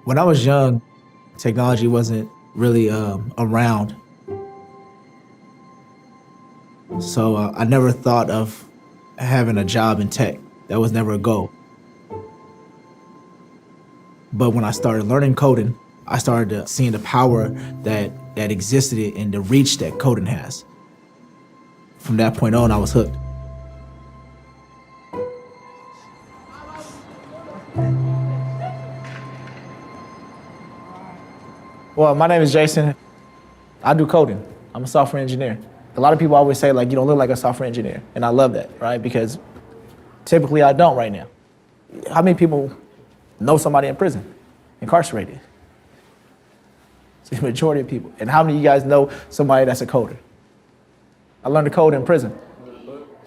When I was young, technology wasn't really around. So I never thought of having a job in tech. That was never a goal. But when I started learning coding, I started seeing the power that existed and the reach that coding has. From that point on, I was hooked. Well, my name is Jason. I do coding. I'm a software engineer. A lot of people always say, like, you don't look like a software engineer. And I love that, right? Because typically I don't right now. How many people know somebody in prison, incarcerated? It's the majority of people. And how many of you guys know somebody that's a coder? I learned to code in prison.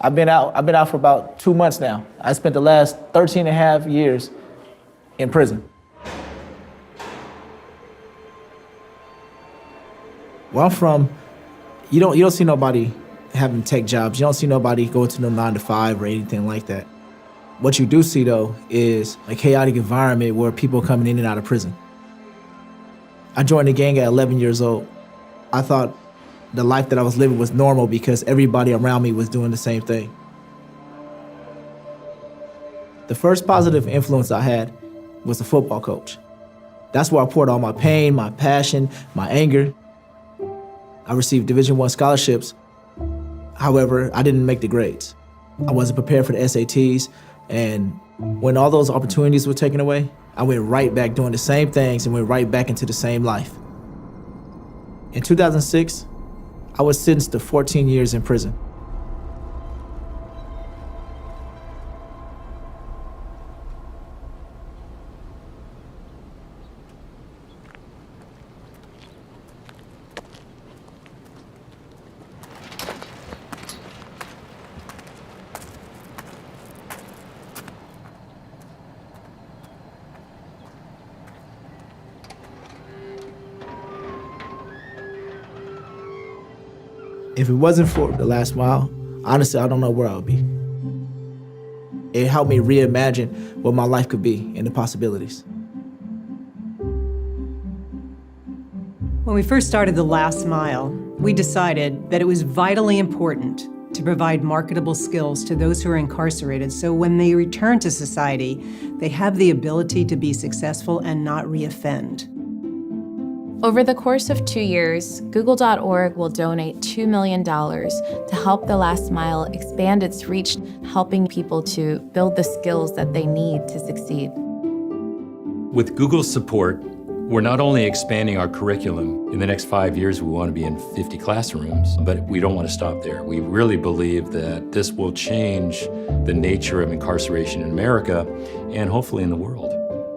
I've been out for about 2 months now. I spent the last 13 and a half years in prison. Where I'm from, you don't see nobody having tech jobs. You don't see nobody going to no 9 to 5 or anything like that. What you do see, though, is a chaotic environment where people are coming in and out of prison. I joined the gang at 11 years old. I thought the life that I was living was normal because everybody around me was doing the same thing. The first positive influence I had was a football coach. That's where I poured all my pain, my passion, my anger. I received Division I scholarships. However, I didn't make the grades. I wasn't prepared for the SATs, and when all those opportunities were taken away, I went right back doing the same things and went right back into the same life. In 2006, I was sentenced to 14 years in prison. If it wasn't for the last mile, honestly, I don't know where I would be. It helped me reimagine what my life could be and the possibilities. When we first started The Last Mile, we decided that it was vitally important to provide marketable skills to those who are incarcerated so when they return to society, they have the ability to be successful and not reoffend. Over the course of 2 years, Google.org will donate $2 million to help The Last Mile expand its reach, helping people to build the skills that they need to succeed. With Google's support, we're not only expanding our curriculum. In the next 5 years, we want to be in 50 classrooms, but we don't want to stop there. We really believe that this will change the nature of incarceration in America and hopefully in the world.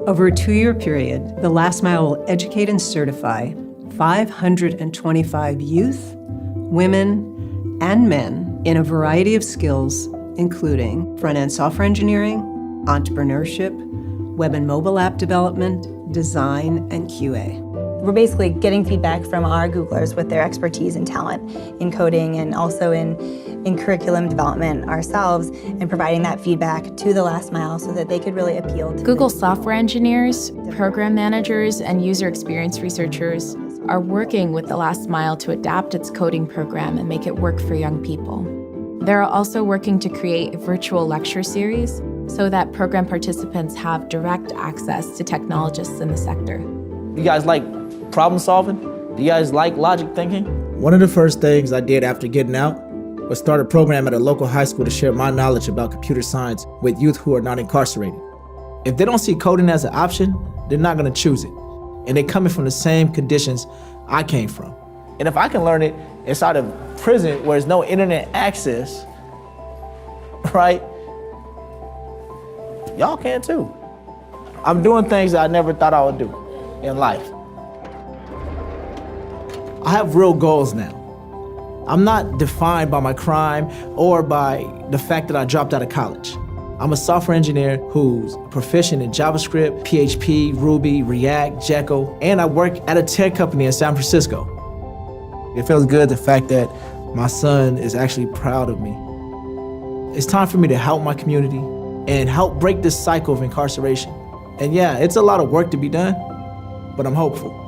Over a 2-year period, The Last Mile will educate and certify 525 youth, women, and men in a variety of skills, including front-end software engineering, entrepreneurship, web and mobile app development, design, and QA. We're basically getting feedback from our Googlers with their expertise and talent in coding and also in curriculum development ourselves and providing that feedback to The Last Mile so that they could really appeal to Google software engineers, program managers, and user experience researchers are working with The Last Mile to adapt its coding program and make it work for young people. They're also working to create a virtual lecture series so that program participants have direct access to technologists in the sector. You guys like problem solving? Do you guys like logic thinking? One of the first things I did after getting out was start a program at a local high school to share my knowledge about computer science with youth who are not incarcerated. If they don't see coding as an option, they're not gonna choose it. And they're coming from the same conditions I came from. And if I can learn it inside of prison where there's no internet access, right? Y'all can too. I'm doing things that I never thought I would do in life. I have real goals now. I'm not defined by my crime or by the fact that I dropped out of college. I'm a software engineer who's proficient in JavaScript, PHP, Ruby, React, Jekyll, and I work at a tech company in San Francisco. It feels good, the fact that my son is actually proud of me. It's time for me to help my community and help break this cycle of incarceration. And yeah, it's a lot of work to be done, but I'm hopeful.